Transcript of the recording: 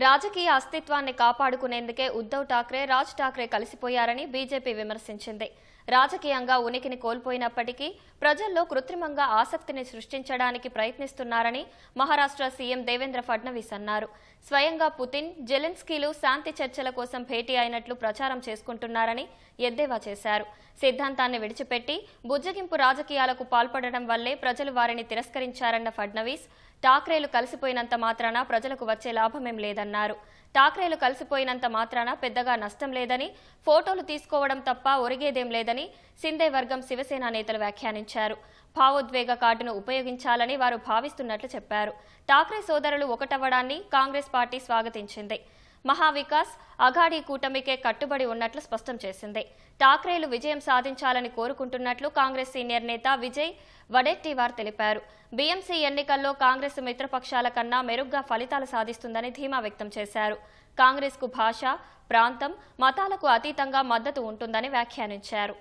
రాజకీయ అస్తిత్వాన్ని కాపాడుకునేందుకే ఉద్ధవ్ ఠాక్రే, రాజ్ ఠాక్రే కలిసిపోయారని బీజేపీ విమర్శించింది. రాజకీయంగా ఉనికిని కోల్పోయినప్పటికీ ప్రజల్లో కృత్రిమంగా ఆసక్తిని సృష్టించడానికి ప్రయత్నిస్తున్నారని మహారాష్ట్ర సీఎం దేవేంద్ర ఫడ్నవీస్ అన్నారు. స్వయంగా పుతిన్, జెలెన్స్కీలు శాంతి చర్చల కోసం భేటీ అయినట్లు ప్రచారం చేసుకుంటున్నారని ఎద్దేవా చేశారు. సిద్ధాంతాన్ని విడిచిపెట్టి బుజ్జగింపు రాజకీయాలకు పాల్పడడం వల్లే ప్రజలు వారిని తిరస్కరించారన్న ఫడ్నవీస్, ఠాక్రేలు కలిసిపోయినంత మాత్రాన ప్రజలకు వచ్చే లాభమేం లేదన్నారు. ఠాక్రేలు కలిసిపోయినంత మాత్రాన పెద్దగా నష్టం లేదని, ఫోటోలు తీసుకోవడం తప్ప ఒరిగేదేం లేదని సిందే వర్గం శివసేన నేతలు వ్యాఖ్యానించారు. భావోద్వేగ కార్డును ఉపయోగించాలని వారు భావిస్తున్నట్లు చెప్పారు. ఠాక్రే సోదరులు ఒకటవ్వడాన్ని కాంగ్రెస్ పార్టీ స్వాగతించింది. మహావికాస్ అఘాడీ కూటమికే కట్టుబడి ఉన్నట్లు స్పష్టం చేసింది. ఠాక్రేలు విజయం సాధించాలని కోరుకుంటున్నట్లు కాంగ్రెస్ సీనియర్ నేత విజయ్ వడెట్టివార్ తెలిపారు. బీఎంసీ ఎన్నికల్లో కాంగ్రెస్ మిత్రపక్షాల కన్నా మెరుగ్గా ఫలితాలు సాధిస్తుందని ధీమా వ్యక్తం చేశారు. కాంగ్రెస్కు భాష, ప్రాంతం, మతాలకు అతీతంగా మద్దతు ఉంటుందని వ్యాఖ్యానించారు.